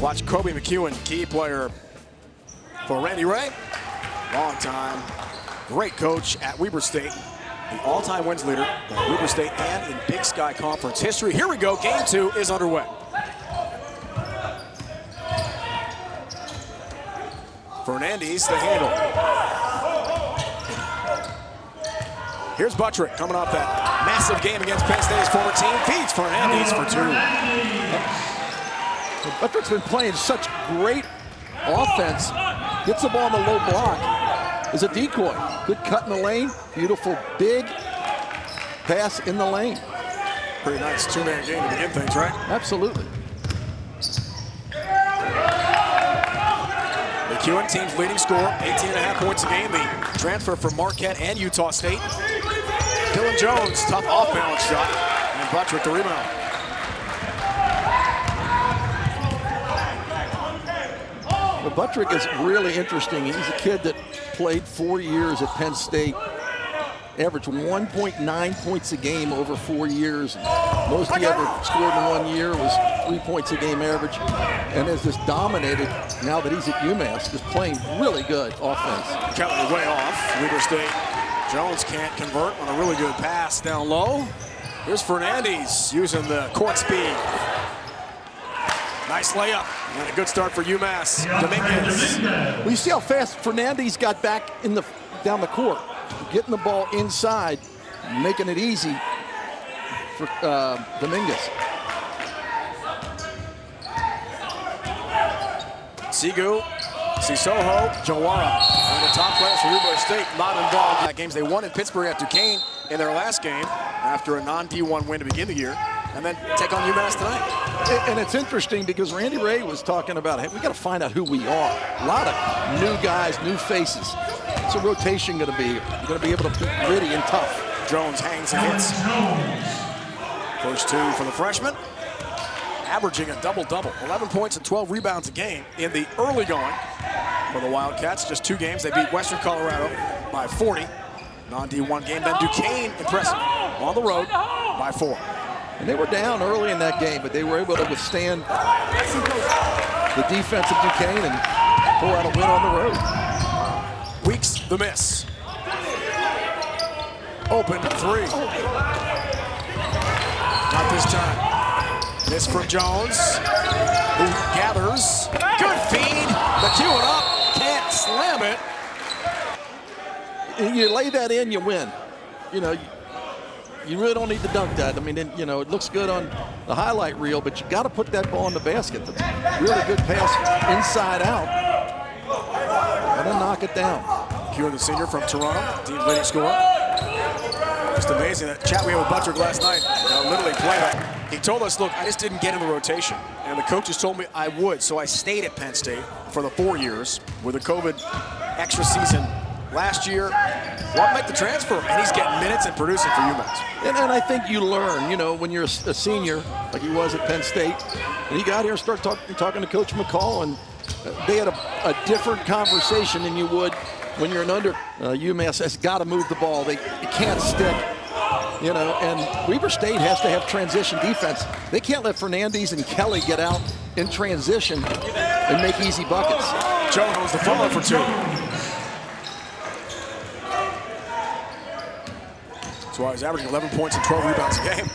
Watch Kobe McEwen, key player for Randy Ray. Long time, great coach at Weber State. The all-time wins leader at Weber State and in Big Sky Conference history. Here we go, game 2 is underway. Fernandez, the handle. Here's Buttrick coming off that massive game against Penn State's former team. Feeds Fernandez for 2. Buttrick's been playing such great offense. Gets the ball in the low block. Is a decoy. Good cut in the lane. Beautiful big pass in the lane. Pretty nice two-man game to begin things, right? Absolutely. McEwen, team's leading scorer, 18.5 points a game. The transfer from Marquette and Utah State. Dylan Jones, tough off-balance shot, and Buttrick the rebound. Well, Buttrick is really interesting. He's a kid that played 4 years at Penn State, averaged 1.9 points a game over 4 years. Most he ever scored in 1 year was 3 points a game average, and has just dominated now that he's at UMass, just playing really good offense. Kelly way off. Weber State. Jones can't convert on a really good pass down low. Here's Fernandez using the court speed. Nice layup and a good start for UMass. Dominguez. Well, you see how fast Fernandez got back in down the court, getting the ball inside, making it easy for Dominguez. Sigu, Sissoko, Jawara, and the top players for Weber State not involved in that games. They won in Pittsburgh at Duquesne in their last game after a non-D1 win to begin the year, and then take on UMass tonight. And it's interesting because Randy Ray was talking about, hey, we got to find out who we are. A lot of new guys, new faces. What's the rotation going to be? You're going to be able to be gritty and tough. Jones hangs and hits. First 2 for the freshman. Averaging a double-double, 11 points and 12 rebounds a game in the early going for the Wildcats. Just 2 games. They beat Western Colorado by 40. Non-D1 game. Then Duquesne, impressive, on the road by 4. And they were down early in that game, but they were able to withstand the defense of Duquesne and pull out a win on the road. Weeks the miss. Open 3. Not this time. Miss from Jones, who gathers. Good feed. McEwen up, can't slam it. You lay that in, you win. You know, you really don't need to dunk that. I mean, you know, it looks good on the highlight reel, but you got to put that ball in the basket. The really good pass inside out. And then knock it down. McEwen, the senior from Toronto, team's leading scorer. Just amazing that chat we had with Buttrick last night. Literally played it. He told us, look, I just didn't get in the rotation. And the coaches told me I would, so I stayed at Penn State for the 4 years with a COVID extra season last year. Won't make the transfer, and he's getting minutes and producing for UMass. And I think you learn, you know, when you're a senior, like he was at Penn State, and you got here and start talking to Coach McCall, and they had a different conversation than you would when you're an under. UMass has got to move the ball. It can't stick. You know, and Weber State has to have transition defense. They can't let Fernandez and Kelly get out in transition and make easy buckets. Jones the follow for 2. That's why he's averaging 11 points and 12 rebounds a game.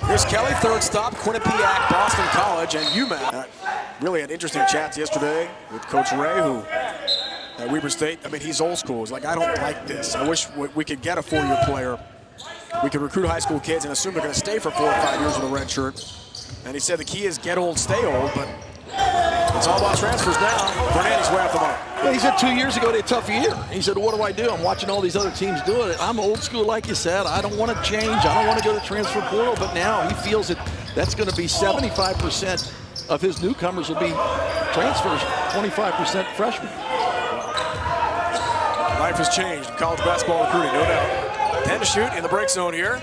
Here's Kelly, third stop, Quinnipiac, Boston College, and UMass. Really had interesting chats yesterday with Coach Ray, who at Weber State, I mean, he's old school. He's like, I don't like this. I wish we could get a 4-year player. We could recruit high school kids and assume they're going to stay for 4 or 5 years with a red shirt. And he said the key is get old, stay old, but it's all about transfers now. Fernandez way off the mark. Yeah, he said 2 years ago they had a tough year. He said, what do? I'm watching all these other teams doing it. I'm old school, like you said. I don't want to change. I don't want to go to transfer portal. But now he feels that that's going to be 75% of his newcomers will be transfers, 25% freshmen. Life has changed in college basketball recruiting, no doubt. 10 to shoot in the break zone here.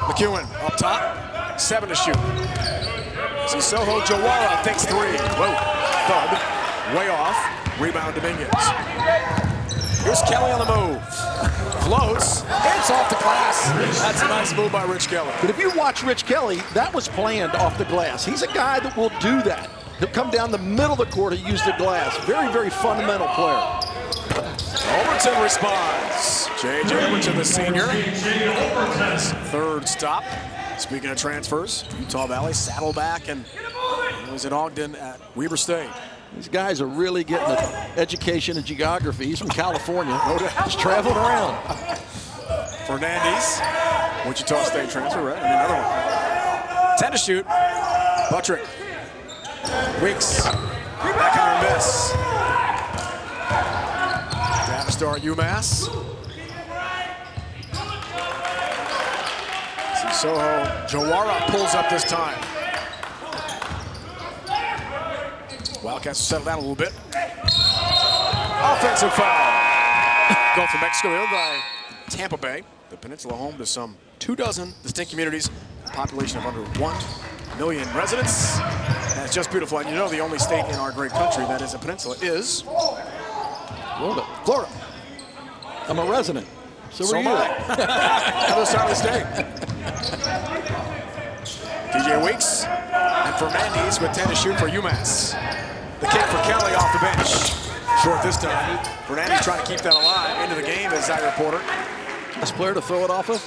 McEwen up top, 7 to shoot. Sissoko, Jawara takes 3. Whoa, thud, way off. Rebound Dominguez. Here's Kelly on the move. Floats, it's off the glass. That's a nice move by Rich Kelly. But if you watch Rich Kelly, that was planned off the glass. He's a guy that will do that. He'll come down the middle of the court and use the glass. Very, very fundamental player. Overton responds. J.J. Overton, the senior. His third stop. Speaking of transfers, Utah Valley, Saddleback, and he was at Ogden at Weber State. These guys are really getting an education in geography. He's from California. He's traveling around. Fernandez, Wichita State transfer, right? And another one. 10 to shoot. Buttrick. Weeks. Backhand miss. Davistar at UMass. Soho Jawara pulls up this time. Wildcats will settle down a little bit. Offensive foul. Gulf of Mexico, owned by Tampa Bay. The peninsula home to some 24 distinct communities, population of under 1 million residents. And it's just beautiful. And you know the only state in our great country that is a peninsula is Florida. Florida. I'm a resident. So are you. Other side of the state. DJ Weeks and Fernandez with 10 to shoot for UMass. The kick for Kelly off the bench. Short this time. Fernandez trying to keep that alive into the game as I reporter. Best player to throw it off of.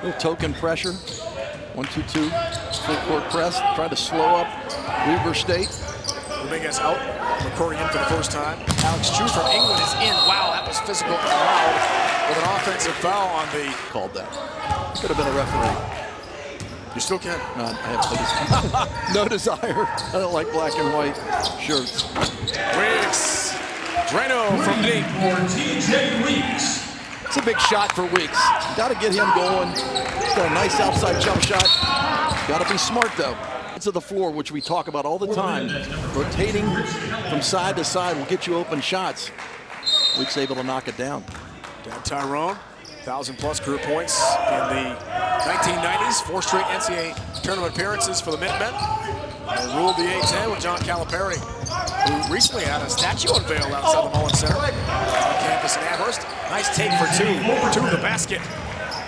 Little token pressure. 1-2-2. Full court press. Trying to slow up Weber State. Rodriguez out. McCrory in for the first time. Alex Chu from England is in. Wow, that was physical and loud with an offensive foul on the. Called that. Could have been a referee. You still can. No, I have no desire. I don't like black and white shirts. Weeks. Drano from deep. For TJ Weeks. It's a big shot for Weeks. Got to get him going. He's got a nice outside jump shot. Got to be smart though. To the floor, which we talk about all the time. Rotating from side to side will get you open shots. Weeks able to knock it down. Dan Tyrone, 1,000+ career points in the 1990s. 4 straight NCAA tournament appearances for the Minutemen. They ruled the A-10 with John Calipari, who recently had a statue unveiled outside the Mullen Center on campus in Amherst. Nice take for 2. 2 to the basket.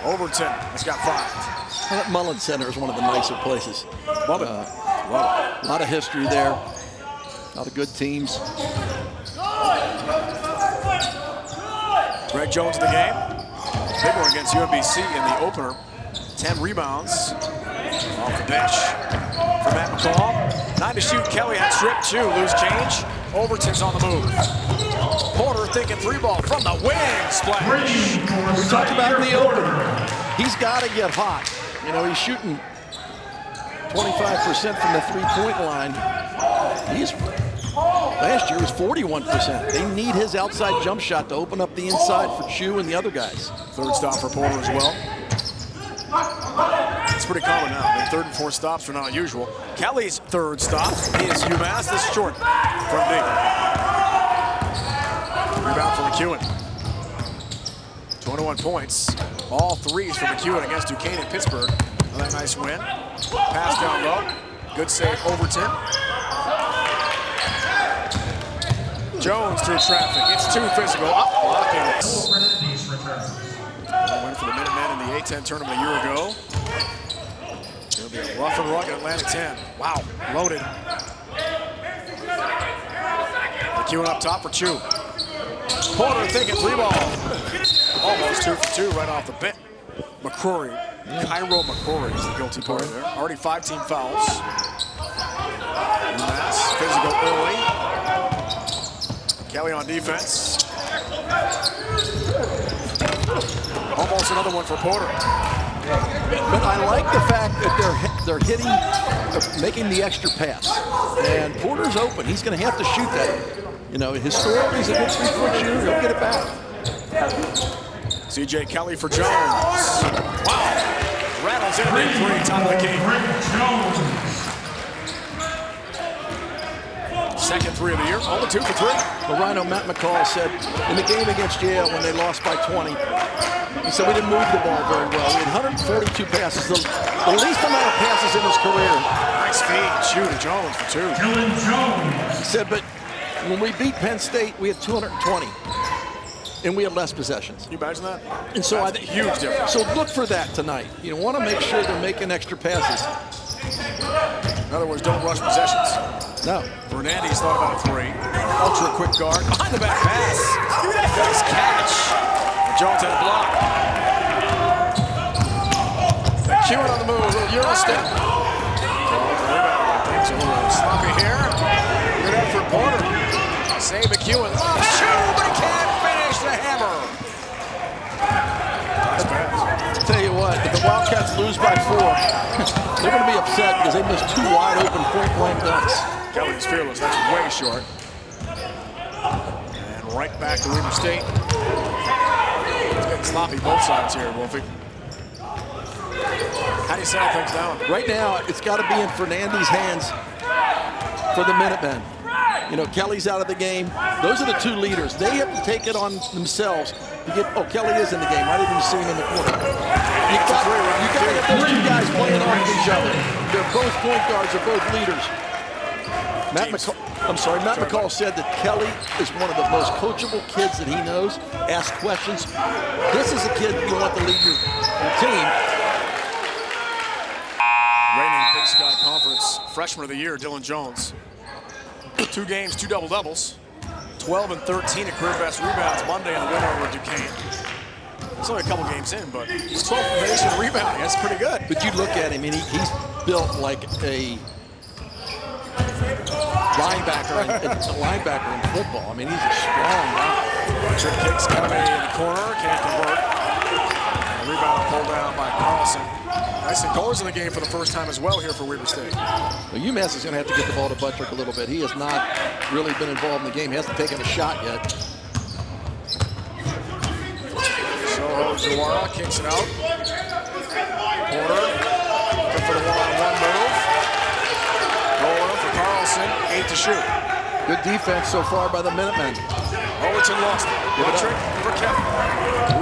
Overton has got 5. That Mullen Center is one of the nicer places. Love it. Love it. A lot of history there. A lot of good teams. Greg Jones in the game. Big one against UMBC in the opener. 10 rebounds off the bench for Matt McCall. 9 to shoot. Kelly had strip. Chu lose change. Overton's on the move. Porter thinking 3-ball from the wing. Splash. We talked about in the opener. He's got to get hot. You know, he's shooting 25% from the three-point line. Last year was 41%. They need his outside jump shot to open up the inside for Chu and the other guys. Third stop for Porter as well. It's pretty common now. The third and fourth stops are not unusual. Kelly's third stop is UMass. This is short from deep. Rebound for McEwen. 21 points. All threes for McEwen against Duquesne and Pittsburgh. Another nice win. Pass down low. Good save, Overton. Jones through traffic. It's too physical. Up, blocking it. Win for the Minutemen in the A-10 tournament a year ago. It'll be a rough and rugged Atlantic 10. Wow, loaded. McEwen up top for Chu. Porter thinking 3-ball. Almost 2 for 2 right off the bench. McCrory, Cairo McCrory is the guilty party there. Already 5 team fouls. UMass, physical early. Kelly on defense. Almost another one for Porter. But I like the fact that they're making the extra pass. And Porter's open. He's going to have to shoot that. You know, historically, he's a good 3-point shooter. He'll get it back. C.J. Kelly for Jones. Wow. Rattles in big 3, top of the key. Second 3 of the year. Only 2 for 3. Well, Rhino Matt McCall said in the game against Yale when they lost by 20, he said we didn't move the ball very well. We had 142 passes, the least amount of passes in his career. Nice feed. Shoot to Jones for 2. He said, but when we beat Penn State, we had 220. and we had less possessions. Can you imagine that? And so That's a huge difference. So look for that tonight. You want to make sure they're making extra passes. In other words, don't rush possessions. No. Fernandez thought about a three. Ultra quick guard. Behind the back pass. Nice catch. Jones had a block. McEwen on the move. A little Euro step. Things are a little sloppy here. Good effort, Porter. Save McEwen. Oh, shoot, but he can't finish the hammer. Nice pass. I'll tell you what, if the Wildcats lose by 4, they're going to be upset because they missed 2 wide open point-blank dunks. Kelly's fearless. That's way short. And right back to Weber State. It's getting sloppy both sides here, Wolfie. How do you settle things down? Right now, it's got to be in Fernandez's hands for the Minutemen. Kelly's out of the game. Those are the 2 leaders. They have to take it on themselves to get. Oh, Kelly is in the game. I didn't even see him in the corner. You got to get those 2 guys playing off each other. They're both point guards. They're both leaders. Matt McCall said that Kelly is one of the most coachable kids that he knows. Ask questions. This is a kid you want to lead your team. Reigning Big Sky Conference Freshman of the Year, Dylan Jones. 2 games, 2 double-doubles. 12 and 13 at career best rebounds Monday in the win over Duquesne. It's only a couple games in, but he's 12th in the nation in rebounding. That's pretty good. But you look at him, and he's built like a linebacker in football. I mean, he's a strong guy. Trick kicks coming in the corner, can't convert. A rebound pulled down by Carlson. Nice and goals in the game for the first time as well here for Weber State. Well, UMass is going to have to get the ball to Buttrick a little bit. He has not really been involved in the game. He hasn't taken a shot yet. Soho Zawara kicks it out. Porter looking for the one-on-one move. Goal for Carlson, 8 to shoot. Good defense so far by the Minutemen. Overton lost it. Buttrick for Kelly.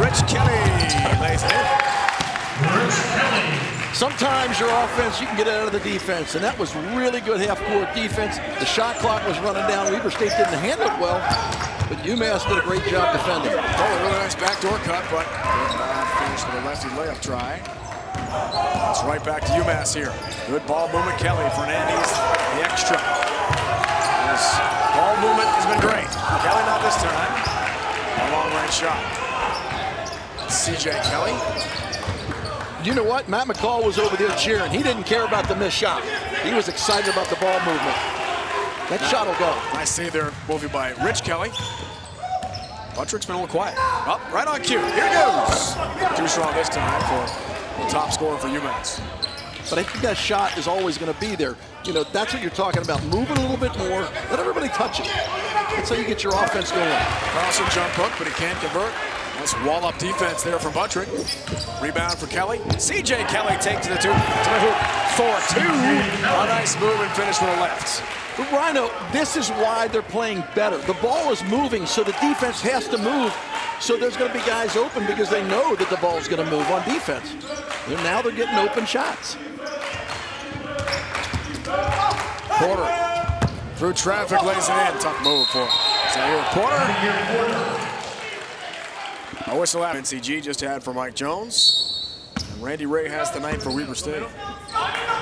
Rich Kelly lays it in. Rich Kelly. Sometimes your offense, you can get out of the defense, and that was really good half-court defense. The shot clock was running down. Weber State didn't handle it well, but UMass did a great job defending. Oh, a really nice backdoor cut, but finish with a lefty layup try. It's right back to UMass here. Good ball movement, Kelly. Fernandez, the extra. This ball movement has been great. Kelly not this time. A long-range shot. CJ Kelly. You know what? Matt McCall was over there cheering. He didn't care about the missed shot. He was excited about the ball movement. That shot will go. Nice save there, Wolfie, by Rich Kelly. Buttrick's been a little quiet. Up, right on cue. Here goes. Too strong this time for the top scorer for UMass. But I think that shot is always going to be there. That's what you're talking about. Move it a little bit more. Let everybody touch it. That's how you get your offense going. Carlson jump hook, but he can't convert. Nice wall-up defense there from Buttrick. Rebound for Kelly. CJ Kelly takes the 2 to the hoop for 2. A nice move and finish with the left. But Rhino, this is why they're playing better. The ball is moving, so the defense has to move. So there's going to be guys open because they know that the ball's going to move on defense. And now they're getting open shots. Porter through traffic lays it in. Tough move for Zaire Porter. A whistle out. NCG just had for Mike Jones. And Randy Ray has the night for Weber State.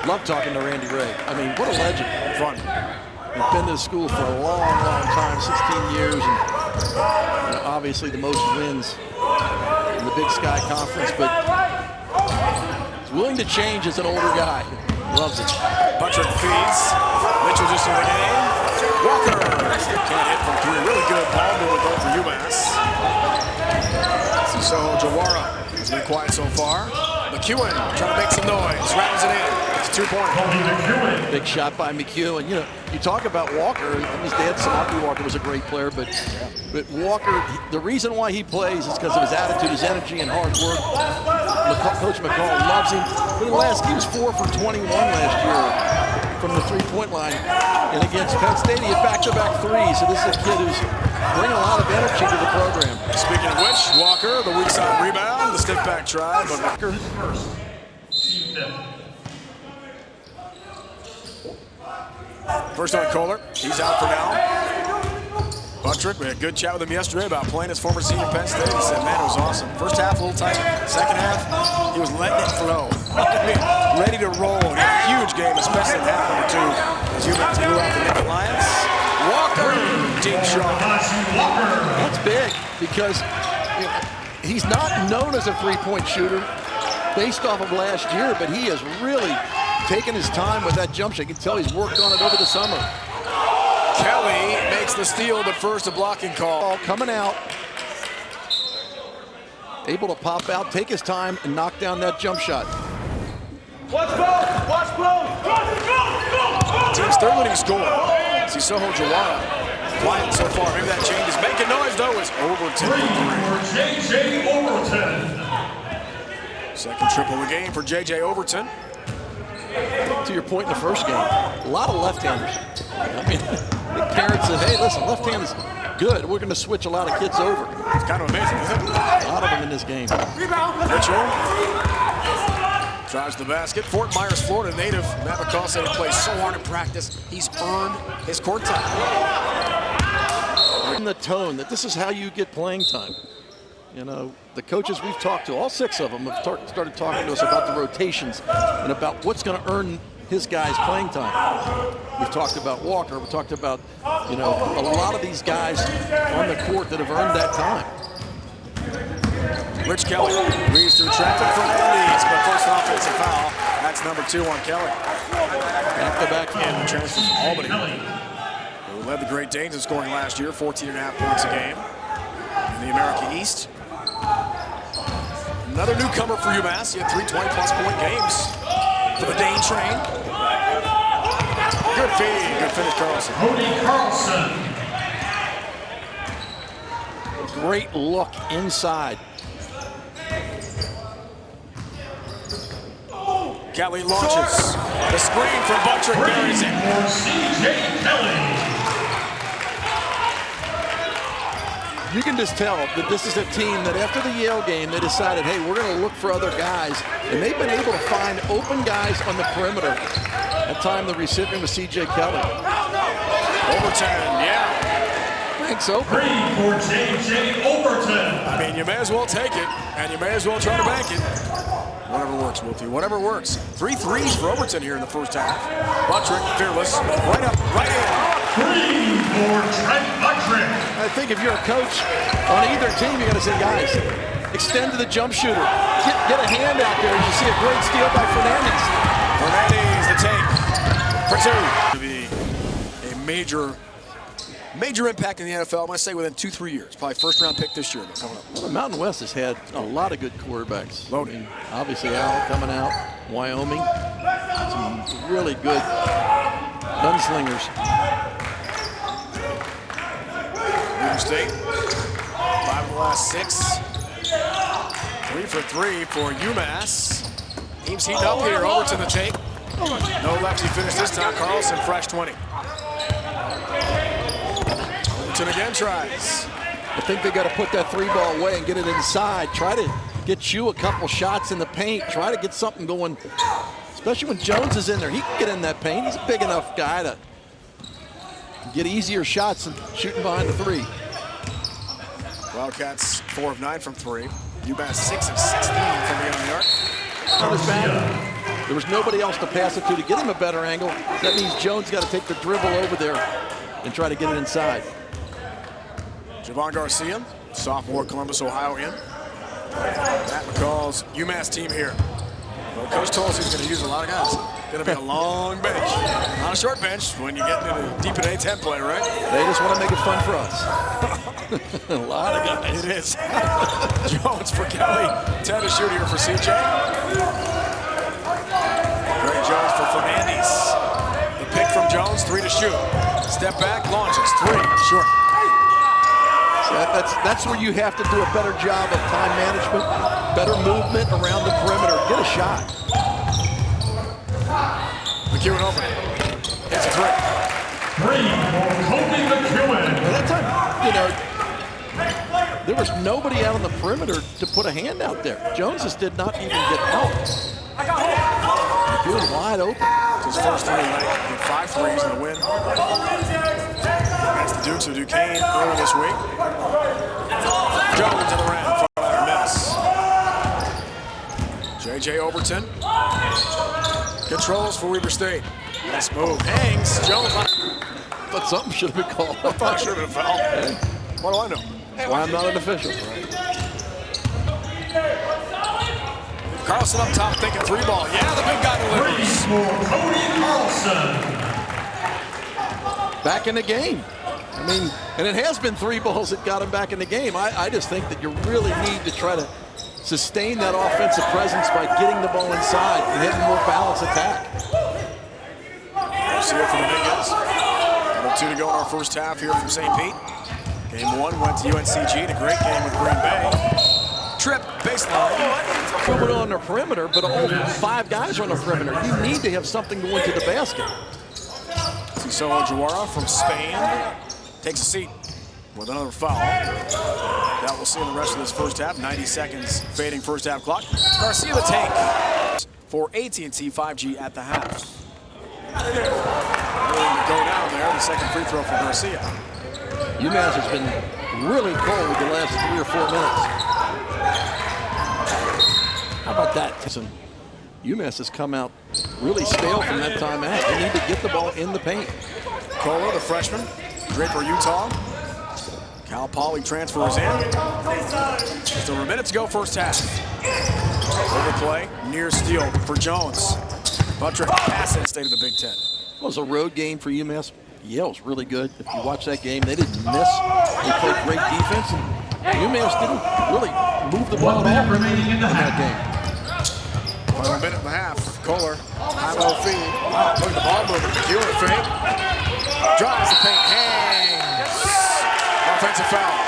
Love talking to Randy Ray. I mean, what a legend. Fun. He's been to the school for a long, long time, 16 years, and obviously the most wins in the Big Sky Conference, but he's willing to change as an older guy. Loves it. Buttrick feeds. Mitchell just in the game. Walker can't hit from 3. Really good ball movement though for UMass. Soho Jawara has been quiet so far. McEwen trying to make some noise. Rattles it in. It's a 2-pointer. Big shot by McEwen. You talk about Walker. His dad, Samaki Walker, was a great player, but Walker, the reason why he plays is because of his attitude, his energy, and hard work. Coach McCall loves him. He was 4 for 21 last year from the 3-point line. And against Penn State, he had back-to-back 3s. So this is a kid who's bringing a lot of energy to the program. Speaking of which, Walker, the weak side rebound, the step back try, but Walker. First on Kohler, he's out for now. Buttrick, we had a good chat with him yesterday about playing his former senior Penn State. He said, man, it was awesome. First half, a little tight. Second half, he was letting it flow. I mean, ready to roll. He had a huge game, especially in half number 2. As UMass blew out the Nick Lions. Walker, deep shot. That's big because he's not known as a three-point shooter based off of last year, but he has really taken his time with that jump shot. You can tell he's worked on it over the summer. Kelly makes the steal, but first a blocking call. Coming out, able to pop out, take his time, and knock down that jump shot. Watch both! Watch both! Team's third leading scorer, Sisoho Jawara. Quiet so far. Maybe that changes. Making noise, though, is Overton for 3. J.J. Overton. Second triple of the game for J.J. Overton. To your point in the first game, a lot of left-handers. I mean, the parents said, hey, listen, left-hand is good. We're going to switch a lot of kids over. It's kind of amazing, isn't it? A lot of them in this game. Mitchell drives the basket. Fort Myers, Florida native. Matt McCall said he plays so hard in practice, he's earned his court time. In the tone that this is how you get playing time. You know, the coaches we've talked to, all 6 of them have started talking to us about the rotations and about what's going to earn his guys playing time. We've talked about Walker. We've talked about, you know, a lot of these guys on the court that have earned that time. Rich Kelly weaves through traffic for Andes, but first offensive foul. That's number 2 on Kelly. Back-to-back in the transfer from Albany, who led the Great Danes in scoring last year, 14.5 points a game in the America East. Another newcomer for UMass. He had 3 20-plus point games for the Dane train. Good feed. Good finish, Carlson. Cody Carlson. Great look inside. Kelly launches. The screen from Buttrick buries it. For C.J. Kelly. You can just tell that this is a team that after the Yale game, they decided, hey, we're going to look for other guys. And they've been able to find open guys on the perimeter. At time, the recipient was C.J. Kelly. Overton, yeah. Thanks, Open. 3 for J.J. Overton. I mean, you may as well take it, and you may as well try to bank it. Whatever works, Wolfie, whatever works. 3 threes for Overton here in the first half. Buttrick, fearless, right up, right in. 3 for Trent Buttrick. I think if you're a coach on either team, you got to say, guys, extend to the jump shooter. Get a hand out there. You see a great steal by Fernandez. Fernandez, the take for 2. To be a major impact in the NFL, I'm going to say within 2-3 years. Probably first-round pick this year coming up. Well, the Mountain West has had a lot of good quarterbacks. Loaded. I mean, obviously, Al coming out, Wyoming. Some really good gunslingers. Utah State, 5 of the last 6. 3 for 3 for UMass. Team's heating up here. Overton the take. No lefty finish this time. Carlson fresh 20. Overton again tries. I think they got to put that 3-ball away and get it inside. Try to get you a couple shots in the paint. Try to get something going, especially when Jones is in there. He can get in that paint. He's a big enough guy to get easier shots than shooting behind the 3. Wildcats 4 of 9 from 3. UMass 6 of 16 from beyond the arc. On his back, there was nobody else to pass it to get him a better angle. That means Jones got to take the dribble over there and try to get it inside. Javon Garcia, sophomore, Columbus, Ohio in. Matt McCall's UMass team here. Well, Coach told us he was going to use a lot of guys. Going to be a long bench. Not a short bench when you get into deep in A10 play, right? They just want to make it fun for us. A lot of guys. It is. Jones for Kelly. 10 to shoot here for CJ. Greg Jones for Fernandez. The pick from Jones, 3 to shoot. Step back, launches, 3, short. So that's where you have to do a better job of time management, better movement around the perimeter. Get a shot. McEwen open. Hits a 3. 3 for Kobe McEwen. At that time, you know, there was nobody out on the perimeter to put a hand out there. Jones just did not even get out. McEwen wide open. His first 3 tonight. 5 threes in the win. against the Dukes of Duquesne earlier this week. Jones in the rim, front ladder miss. J.J. Overton controls for Weber State. Nice move, hangs, Jones. But something should have been called. I thought it should have been a foul. What do I know? That's why I'm not an official. Carlson up top thinking three ball. Yeah, the big guy delivers. For Cody Carlson. Back in the game. I mean, and it has been three balls that got him back in the game. I just think that you really need to try to sustain that offensive presence by getting the ball inside and hitting more balanced attack. See it for the big guys. 2 to go in our first half here from St. Pete. Game 1 went to UNCG in a great game with Green Bay. Trip, baseline. Moving on the perimeter, but all 5 guys are on the perimeter. You need to have something going to the basket. Solo Jawara from Spain takes a seat with another foul. That we'll see in the rest of this first half. 90 seconds fading first half clock. Garcia the tank for AT&T 5G at the half. Willing to go down there. The second free throw for Garcia. UMass has been really cold the last 3 or 4 minutes. How about that? UMass has come out really stale from that time out. They need to get the ball in the paint. Kohler, the freshman, Draper, Utah. Cal Poly transfers in. Just over a minute to go first half. Overplay, near steal for Jones. Buttrick passes state of the Big Ten. It was a road game for UMass. Yale's really good. If you watch that game, they didn't miss. They played great defense, and UMass didn't really move the ball at all remaining in that game. Final minute and a half. Kohler, high-low feed. Wow, look at the ball movement. Hewitt fake. Drives the paint, hangs. Offensive foul.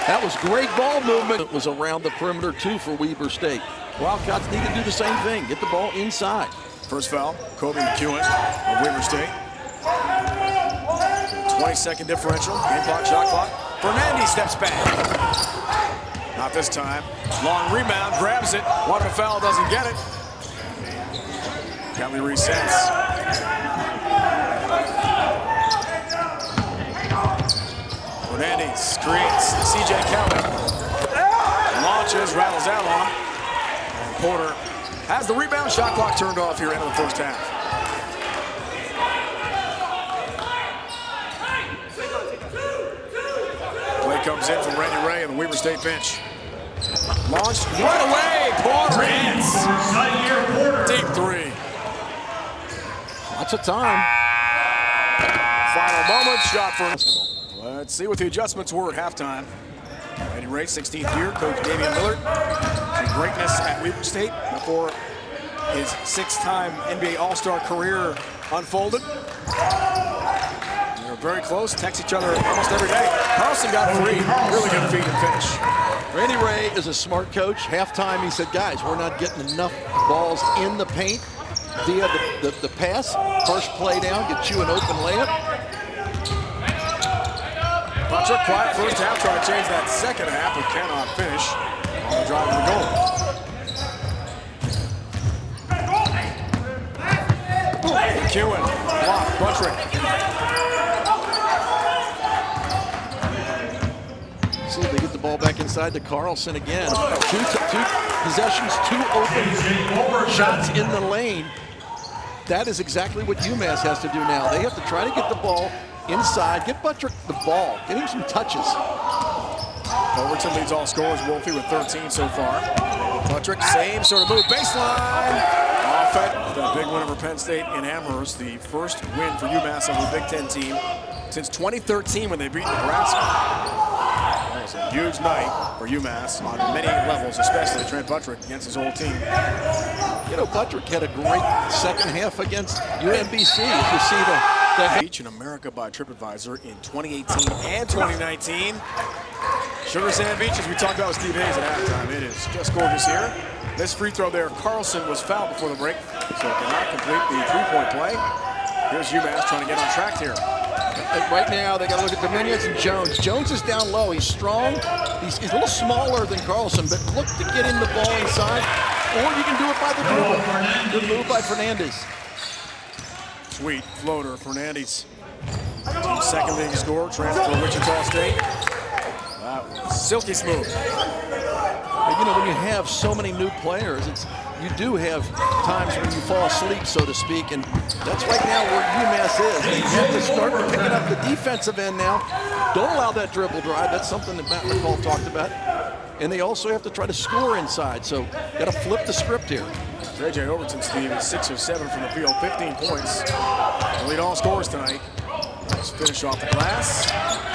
That was great ball movement. It was around the perimeter, too, for Weber State. Wildcats need to do the same thing. Get the ball inside. First foul, Kobe McEwen of Weber State. 20-second differential. Game clock, shot clock. Fernandez steps back. Not this time. Long rebound, grabs it. Wanted a foul, doesn't get it. Kelly resets. Fernandez creates CJ Kelly. Launches, rattles out on him. And Porter has the rebound. Shot clock turned off here into the first half. Play comes in from Randy Ray on the Weber State bench. Launched right away. Porter hits. Deep three. Lots of time. Final moment. Shot for basketball. Let's see what the adjustments were at halftime. Randy Ray, 16th year. Coach Damian Lillard. Some greatness at Weber State before his 6-time NBA All-Star career unfolded. They were very close. Text each other almost every day. Carlson got free. Really good feed and finish. Randy Ray is a smart coach. Halftime, he said, guys, we're not getting enough balls in the paint via the pass. First play down, get you an open layup. Buttrick, quiet first half, trying to change that second half, but cannot finish on the drive to the goal. McEwen, block, Buttrick. See if they get the ball back inside to Carlson again. Two possessions, 2 open shots in the lane. That is exactly what UMass has to do now. They have to try to get the ball inside, get Buttrick the ball, get him some touches. Overton leads all scorers, Wolfie with 13 so far. Buttrick, same sort of move, baseline. Offense, the big win over Penn State in Amherst, the first win for UMass over the Big Ten team since 2013 when they beat Nebraska. That was a huge night for UMass on many levels, especially Trent Buttrick against his old team. You know, Buttrick had a great second half against UMBC. If you see the Beach in America by TripAdvisor in 2018 and 2019. Sugar Sand Beach, as we talked about with Steve Hayes at halftime, it is just gorgeous here. This free throw there, Carlson was fouled before the break, so cannot complete the three-point play. Here's UMass trying to get on track here. And right now, they got to look at Dominions and Jones. Jones is down low. He's strong. He's a little smaller than Carlson, but look to get him the ball inside, or you can do it by the dribble. Good move by Fernandez. Sweet floater, Fernandez. Team second leading scorer, transfer from Wichita State. Silky smooth. You know, when you have so many new players, you do have times when you fall asleep, so to speak, and that's right now where UMass is. They have to start picking up the defensive end now. Don't allow that dribble drive. That's something that Matt McCall talked about. And they also have to try to score inside, so got to flip the script here. J.J. Overton's team is 6 of 7 from the field, 15 points. They lead all scores tonight. Let's finish off the glass.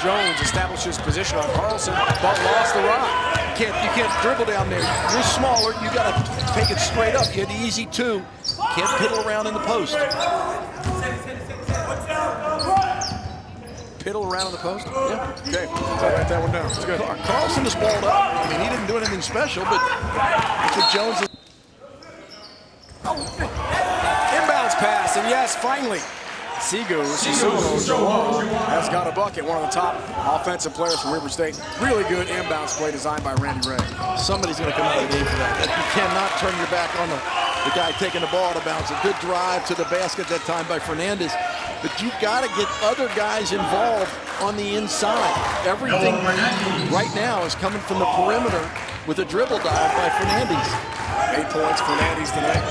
Jones establishes position on Carlson, but lost the rock. You can't dribble down there. You're smaller. You got to take it straight up. You had the easy two. Can't piddle around in the post. Piddle around in the post? Yeah. Okay, write that one down. It's good. Carlson is balled up. I mean, he didn't do anything special, but it's the Jones. Inbounds pass, and yes, finally, Sissoko has got a bucket. One of the top offensive players from Weber State. Really good inbounds play designed by Randy Ray. Somebody's going to come out of the game for that. You cannot turn your back on the guy taking the ball out of bounds. A good drive to the basket that time by Fernandez. But you've got to get other guys involved on the inside. Everything right now is coming from the perimeter with a dribble dive by Fernandez. 8 points for Fernandez tonight.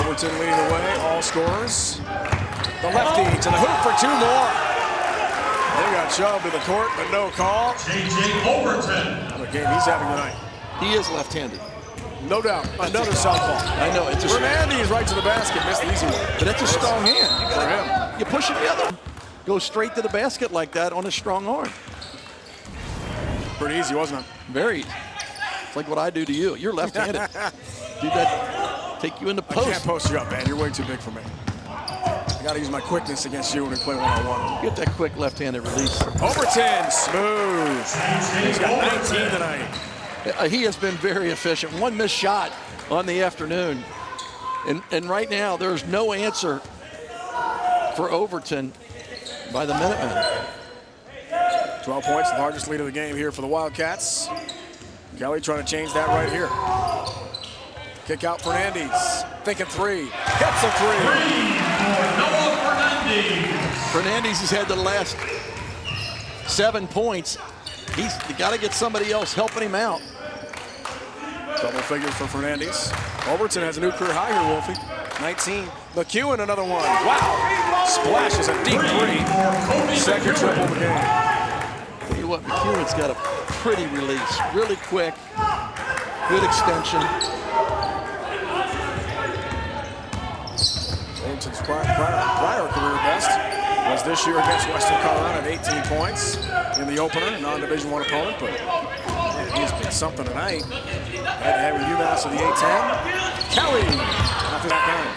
Overton leading the way, all scorers. The lefty to the hoop for 2 more. They got shoved to the court, but no call. J.J. Overton. What a game he's having tonight. He is left-handed. No doubt. Another southpaw. I know. It's a Fernandez right to the basket, missed the easy one. But it's a strong hand. For him. You push it the other. Go straight to the basket like that on a strong arm. Pretty easy, wasn't it? Very easy. It's like what I do to you. You're left-handed. Do that, take you in the post. I can't post you up, man. You're way too big for me. I got to use my quickness against you when we play one-on-one. Get that quick left-handed release. Overton, smooth. He's got 19 tonight. He has been very efficient. One missed shot on the afternoon. And right now, there's no answer for Overton by the Minutemen. 12 points, the largest lead of the game here for the Wildcats. Kelly trying to change that right here. Kick out Fernandez. Thinking 3. Hits a 3. Noah Fernandez. Fernandez has had the last 7 points. He's got to get somebody else helping him out. Double figures for Fernandez. Overton has a new career high here, Wolfie. 19. McEwen, another one. Wow. Splashes a deep 3. Second triple of the game. Tell you what, McEwen's got a pretty release. Really quick. Good extension. Overton's prior career best was this year against Western Colorado at 18 points in the opener, non-Division I opponent, but he's been something tonight. Head-to-head with UMass in the A-10. Kelly after that game.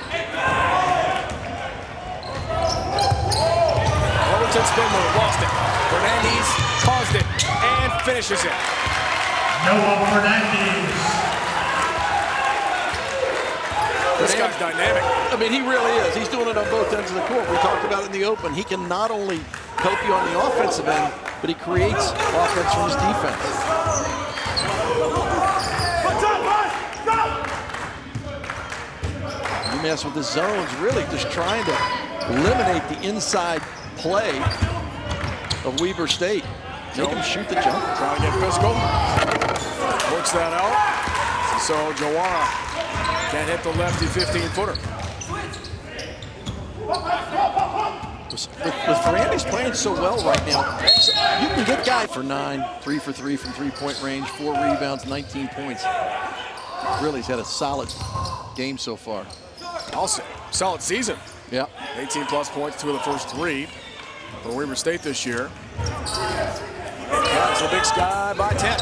Overton spin move, lost it. Fernandez caused it and finishes it. Noah Fernandez. This guy's dynamic. I mean, he really is. He's doing it on both ends of the court. We talked about it in the open. He can not only help you on the offensive end, but he creates offense from his defense. UMass with the zones, really just trying to eliminate the inside play of Weber State. Make him shoot the jumper. Trying to get physical. Works that out. So Jawara can't hit the lefty 15-footer. With Fernandez playing so well right now, so you can get guy for 9, 3 for 3 from three-point range, 4 rebounds, 19 points. Really, he's had a solid game so far. Also, solid season. Yeah. 18-plus points, 2 of the first 3 for Weber State this year. That's the Big Sky by 10.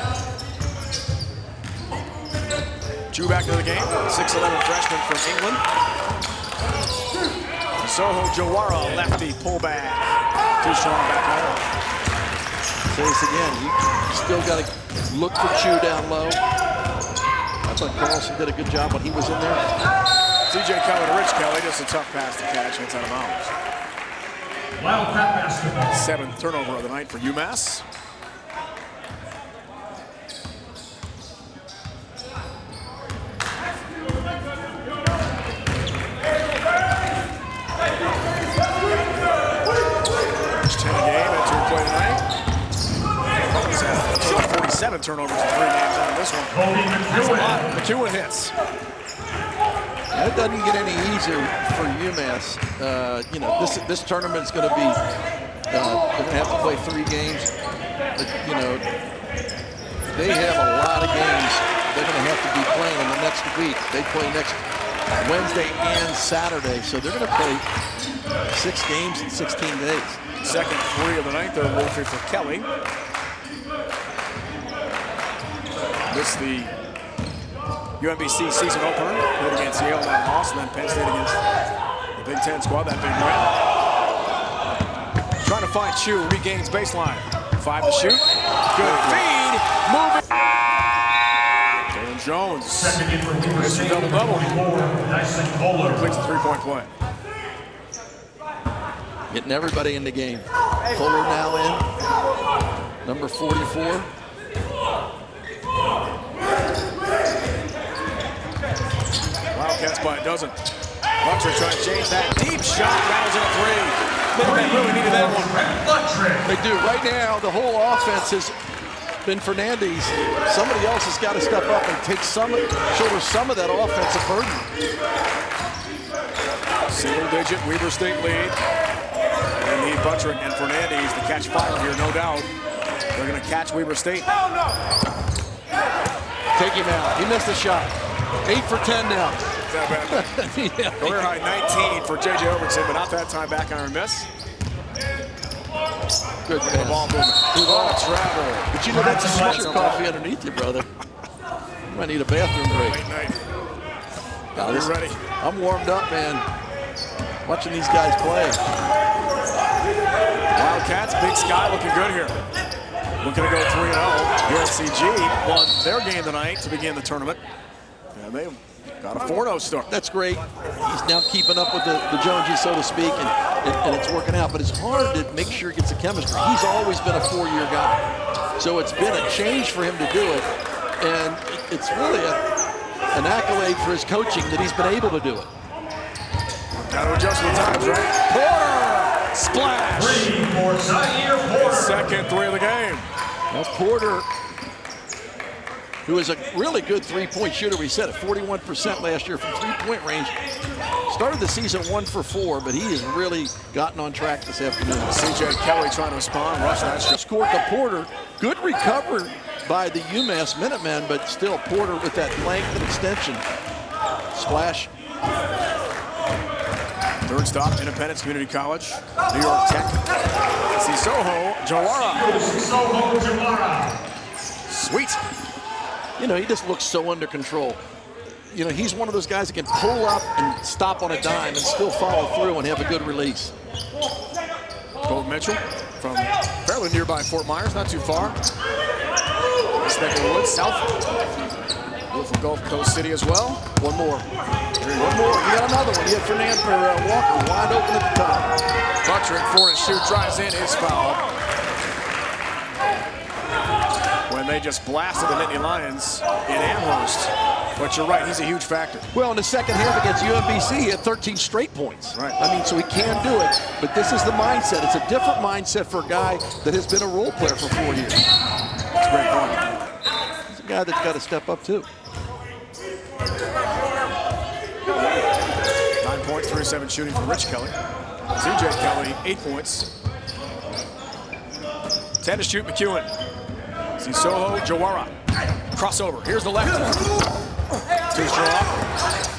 Drew back to the game, 6'11" freshman from England. Soho Jawara, lefty pullback. Too strong back home. Say this again, you still got to look for Chu down low. I thought Carlson did a good job when he was in there. C.J. Kelly to Rich Kelly, just a tough pass to catch, and it's out of bounds. Wildcat basketball. 7th turnover of the night for UMass. It's 10 a game. play tonight. He's had a total of 47 turnovers in 3 games out of this one. Cody That's a McEwen. lot. McEwen hits. That doesn't get any easier for UMass. You know, this tournament's going to be, they're going to have to play 3 games. But, you know, they have a lot of games they're going to have to be playing in the next week. They play next Wednesday and Saturday, so they're going to play 6 games in 16 days. Second 3 of the night, though, Wolfie for Kelly. This the UMBC season opener. Played against Yale and lost, and then Penn State against the Big Ten squad, that big win. Trying to find Chu, regains baseline. 5 to shoot. Good feed. Moving. Jalen Jones. Second in for Weaver State, double-double. 44, Dyson Kohler. Completes the 3-point play. Getting everybody in the game. Kohler now in, number 44. Wildcats by a dozen. Butcher trying to change that. Deep shot, rattles in a 3. Minutemen really needed that one. They do. Right now, the whole offense has been Fernandez. Somebody else has got to step up and take shoulder some of that offensive burden. Single-digit Weber State lead. They need Buttrick and Fernandez to catch fire here, no doubt. They're going to catch Weber State. Take him out. He missed a shot. 8 for 10 now. Yeah. Career high 19 for J.J. Overton, but not that time back on our miss. Good The ball movement. A lot of travel. But you know, that's a sweater coffee underneath you, brother. You might need a bathroom break. Late night. Now, You're ready. I'm warmed up, man. Watching these guys play. Wildcats, Big Sky looking good here. Looking to go 3-0. UNCG won their game tonight to begin the tournament. And they got a 4-0 start. That's great. He's now keeping up with the Joneses, so to speak, and it's working out. But it's hard to make sure he gets the chemistry. He's always been a 4-year guy. So it's been a change for him to do it. And it's really an accolade for his coaching that he's been able to do it. Got to adjust with times, right? Porter! Splash! 3 for Zaire Porter. Second 3 of the game. Well, Porter, who is a really good three-point shooter, we said at 41% last year from three-point range, started the season 1 for 4, but he has really gotten on track this afternoon. C.J. Kelly trying to respond. Rush that shot. Scored to Porter. Good recovery by the UMass Minutemen, but still Porter with that length and extension. Splash. Third stop, Independence Community College, New York Tech. Sissoko Jawara. Sissoko Jawara. Sweet. You know, he just looks so under control. You know, he's one of those guys that can pull up and stop on a dime and still follow through and have a good release. Gold Mitchell from fairly nearby Fort Myers, not too far. Woods, South. Beautiful Gulf Coast City as well. One more. One more. You got another one. You had Fernand for Walker wide open at the top. Buttrick for his shoot, drives in, his foul. When they just blasted the Nittany Lions in Amherst. But you're right, he's a huge factor. Well, in the second half against UMBC, he had 13 straight points. Right. I mean, so he can do it. But this is the mindset. It's a different mindset for a guy that has been a role player for 4 years. That's a great point. He's a guy that's got to step up, too. 9 points, 3-7 shooting for Rich Kelly. C.J. Kelly, 8 points. 10 to shoot, McEwen. Sissoko Jawara. Crossover, here's the left. Too strong.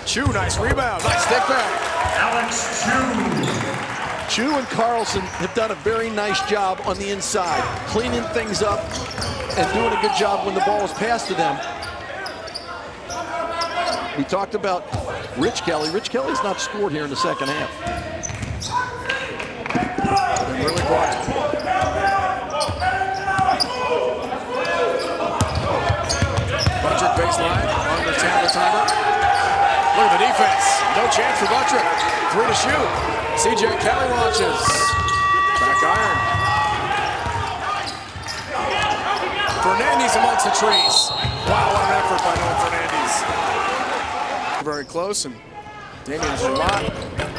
Chu, nice rebound, nice stick back. Alex Chu. Chu and Carlson have done a very nice job on the inside, cleaning things up and doing a good job when the ball is passed to them. We talked about Rich Kelly. Rich Kelly's not scored here in the second half. Been really quiet. Buttrick baseline, under 10 the timer. Look at the defense. No chance for Buttrick. 3 to shoot. C.J. Kelly launches. Back iron. Fernandez amongst the trees. Wow, what an effort by Noah Fernandez. Very close, and Damian Gilat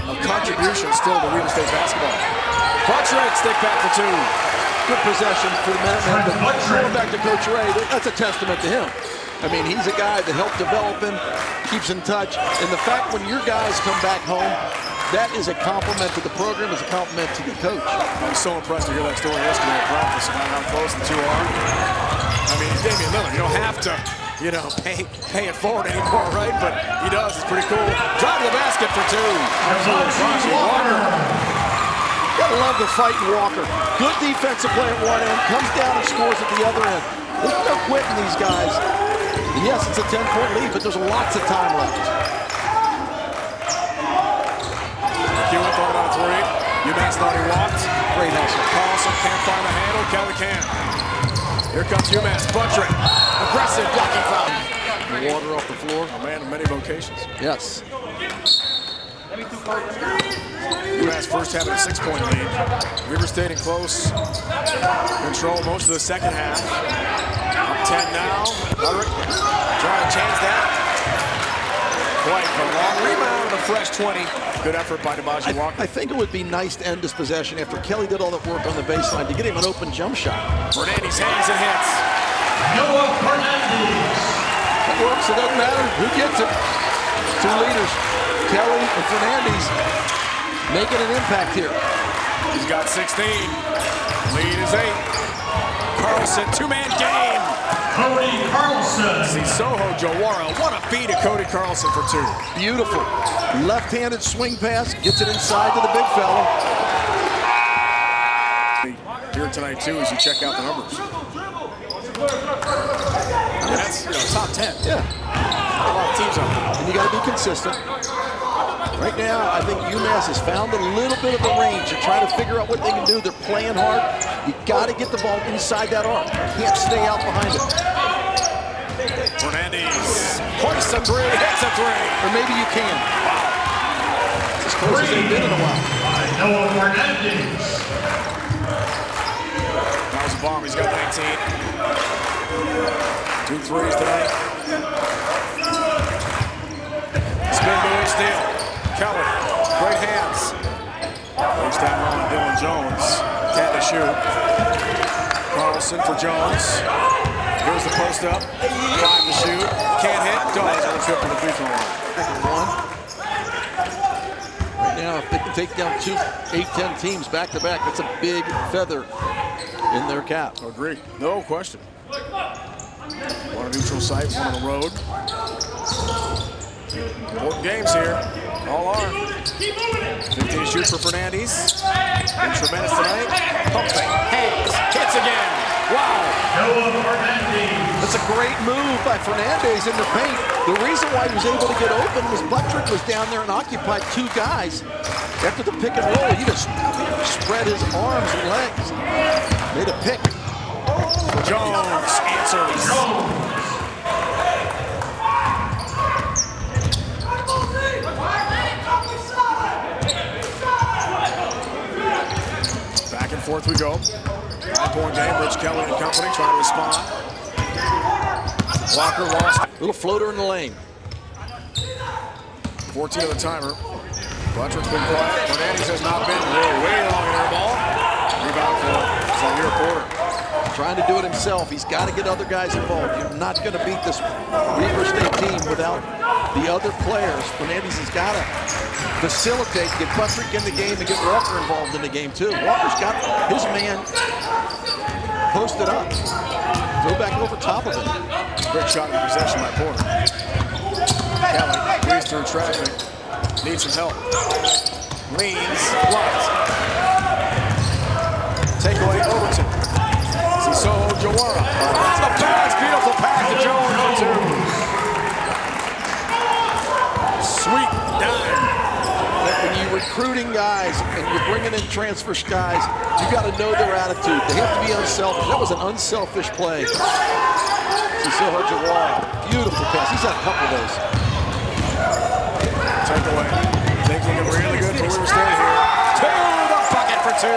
of contribution still to Weber State basketball. Buttrick, stick back for two. Good possession for the Minutemen, but going back to Coach Ray, that's a testament to him. I mean, he's a guy that helped develop him, keeps in touch, and the fact when your guys come back home, that is a compliment to the program, is a compliment to the coach. I was so impressed to hear that story yesterday at practice about how close the two are. I mean, he's Damian Lillard. You don't have to, you know, pay it forward anymore, right? But he does. It's pretty cool. Drive to the basket for two. Gotta love the fight in Walker. Good defensive play at one end, comes down and scores at the other end. There's no quitting these guys. And yes, it's a 10-point lead, but there's lots of time left. Hewitt thought about a three. UMass thought he walked. Great hustle. Carlson can't find the handle. Kelly can. Here comes UMass. Buttrick. Aggressive blocking foul. The water off the floor. A man of many vocations. Yes. UMass first having a 6-point lead. Weber State in close control most of the second half. Up 10 now. Buttrick trying to change that. Quite a long rebound and a fresh 20. Good effort by DeMaji Walker. I think it would be nice to end this possession after Kelly did all that work on the baseline to get him an open jump shot. Fernandez hangs and hits. Noah Fernandez. It works, it doesn't matter who gets it. Two leaders, Kelly and Fernandez, making an impact here. He's got 16. Lead is 8. Carlson, two-man game. Cody Carlson. Soho Jawara, what a feed to Cody Carlson for two. Beautiful. Left-handed swing pass, gets it inside to the big fella. Here tonight, too, as you check out the numbers. And that's, you know, top 10. Yeah. A lot of teams out there. And you got to be consistent. Right now, I think UMass has found a little bit of a range. They're trying to figure out what they can do. They're playing hard. You got to get the ball inside that arc. You can't stay out behind it. Fernandez hoists a three, hits a three. Or maybe you can. Wow. It's as close as they've been in a while. Noah Fernandez. That was a bomb. He's got 19. 2 threes tonight. Spin move, steal. Kelly, great hands. First time on Dylan Jones. 10 to shoot. Carlson for Jones. Here's the post up. 5 to shoot. Can't hit. Does on a trip to the free throw line. Right now, if they can take down 2 8-10 teams back to back, that's a big feather in their cap. Agree. No question. One neutral site, one on the road. Important games here. All are. 15 to shoot for Fernandez. Been tremendous tonight. Pumping. Hangs. Hits again. Wow. Noah Fernandez. That's a great move by Fernandez in the paint. The reason why he was able to get open was Buttrick was down there and occupied 2 guys. After the pick and roll, he just spread his arms and legs. Made a pick. Jones answers. Back and forth we go. 9-point game. Rich Kelly and company trying to respond. Walker lost. Little floater in the lane. 14 of the timer. Buttrick's been quiet. Fernandez has not been. Way long air ball. Rebound for Zaire Porter. Trying to do it himself. He's got to get other guys involved. You're not going to beat this Weber State team without the other players. Fernandez has got to facilitate, get Buttrick in the game, and get Walker involved in the game too. Walker's got his man posted up. Go back over top of him. Great shot in possession by Porter. Kelly leads through traffic. Needs some help. Leans. Blocked. Takeaway Overton. Soho Jawara. On the pass. Beautiful pass to Jones for 2. Sweet dime. When you're recruiting guys and you're bringing in transfer guys, you got to know their attitude. They have to be unselfish. That was an unselfish play. Soho Jawara. Beautiful pass. He's had a couple of those. Takeaway. Things looking really good for Weber State here. To the bucket for 2.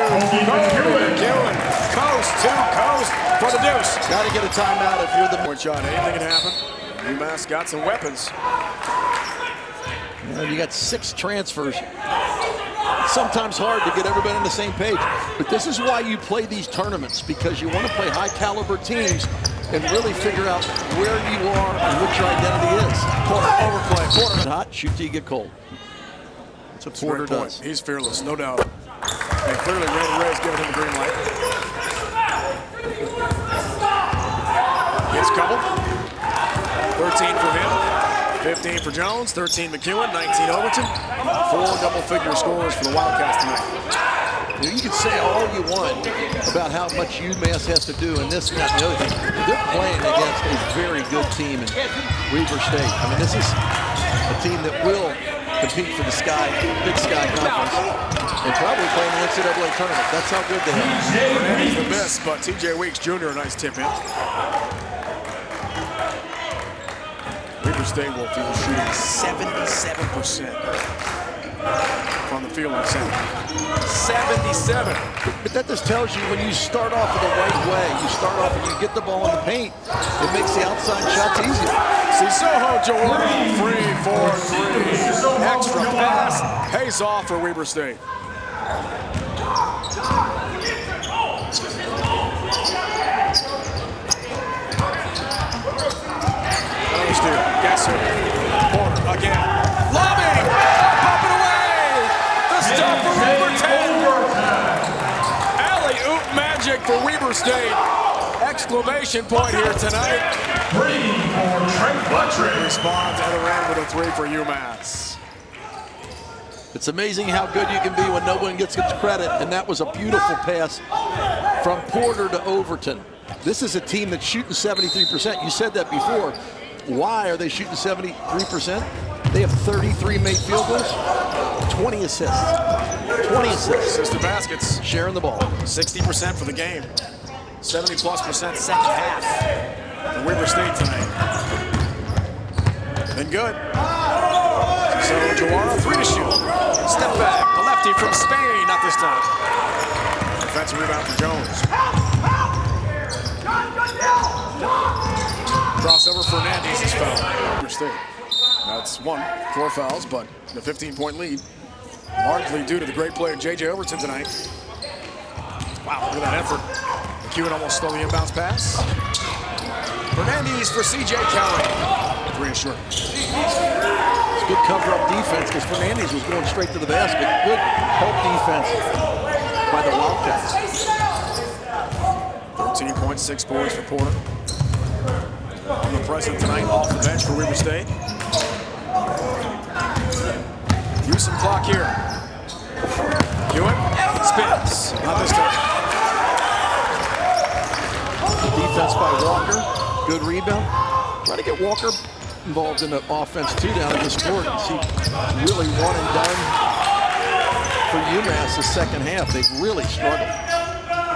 McEwen. Coast to coast for the deuce. Got to get a timeout if you're the Point shot. Anything can happen. UMass got some weapons. You got 6 transfers. sometimes hard to get everybody on the same page. But this is why you play these tournaments, because you want to play high-caliber teams and really figure out where you are and what your identity is. Porter, overplay. Porter. Hot, shoot till you get cold. That's what Porter does. He's fearless, no doubt. And clearly, Ray's giving him the green light. Gets coupled. 13 for him. 15 for Jones, 13 McEwen, 19 Overton. 4 double-figure scores for the Wildcats tonight. You can say all you want about how much UMass has to do and this, that, and the other thing. They're playing against a very good team in Weber State. I mean, this is a team that will compete for the Big Sky Conference and probably play in the NCAA tournament. That's how good they are. Fernandez the miss, but TJ Weeks Jr. a nice tip in. Weber State will be shooting 77% from the field in center. 77. But that just tells you when you start off in the right way, you start off and you get the ball in the paint, it makes the outside shots easier. Soho Joel, 3-4-3. Extra pass, pays off for Weber State. Gesser, Porter again. Lobbing! Pop it away! The stop for Overton! Alley-oop magic for Weber State. Exclamation point here tonight. 3 for Trent Buttrick. Responds at the end with a 3 for UMass. It's amazing how good you can be when no one gets credit, and that was a beautiful pass from Porter to Overton. This is a team that's shooting 73%. You said that before. Why are they shooting 73%? They have 33 made field goals, 20 assists. 20 assists. Assist to baskets. Sharing the ball. 60% for the game. 70+% second half for Weber State tonight. Been good. So Jawara, 3 to shoot. Step back. The lefty from Spain, not this time. Defensive rebound for Jones. Crossover, Fernandez is fouled. Weber State. That's 4 fouls, but the 15-point lead, largely due to the great play of J.J. Overton tonight. Wow, look at that effort. McEwen almost stole the inbounds pass. Fernandez for C.J. Kelly. 3 is short. It's good cover-up defense because Fernandez was going straight to the basket. Good help defense by the Wildcats. 13.6 boards for Porter. On the present tonight, off the bench for Weber State. Use some clock here. McEwen spins. Not this time. Defense by Walker. Good rebound. Try to get Walker involved in the offense too down in this court. See, really one and done for UMass the second half. They've really struggled.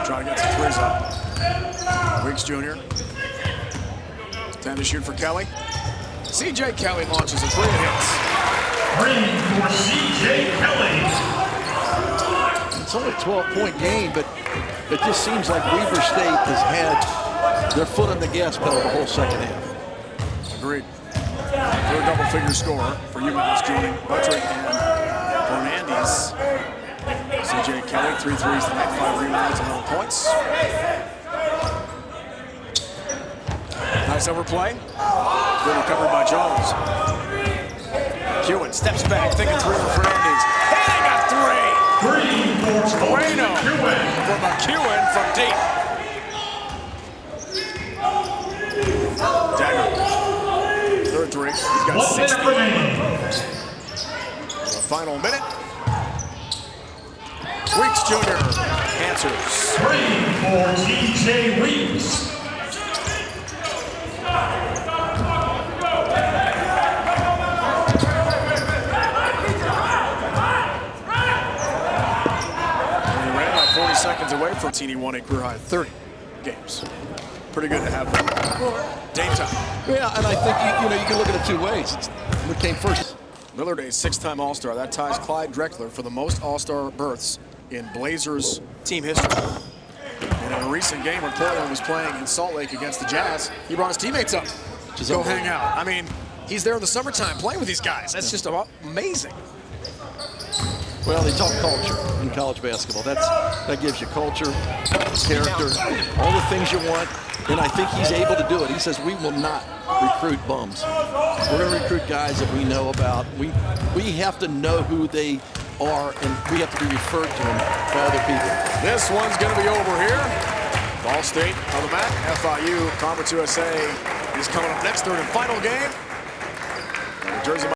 Trying to get some threes up. Weeks Jr. 10 to shoot for Kelly. C.J. Kelly launches a 3 and hits. 3 for C.J. Kelly. It's only a 12-point game, but it just seems like Weber State has had their foot on the gas pedal the whole second half. Agreed. 3rd double-figure score for UMass, joining Buttrick and Fernandez. C.J. Kelly, 3 threes tonight, 5 rebounds and 11 points. Nice overplay. Good recovery by Jones. McEwen steps back, thinking 3 for Fernandez. Hitting a 3! 3 for Moreno for McEwen from deep. Dagger. 3rd 3. He's got 1 60. minute remaining. The final minute. Weeks Jr. answers. 3 for TJ Weeks. Seconds away from Tini won a career high 30 games. Pretty good to have Dame time. Yeah, and I think you can look at it 2 ways. What came first? Lillard, a 6-time All-Star. That ties Clyde Drexler for the most All-Star berths in Blazers team history. And in a recent game when Portland was playing in Salt Lake against the Jazz, he brought his teammates up to go hang out. I mean, he's there in the summertime playing with these guys. That's just amazing. Well, they talk culture in college basketball. That gives you culture, character, all the things you want, and I think he's able to do it. He says we will not recruit bums. We're going to recruit guys that we know about. We have to know who they are, and we have to be referred to them by other people. This one's going to be over here. Ball State on the mat. FIU, Conference USA is coming up next, third and final game. Jersey.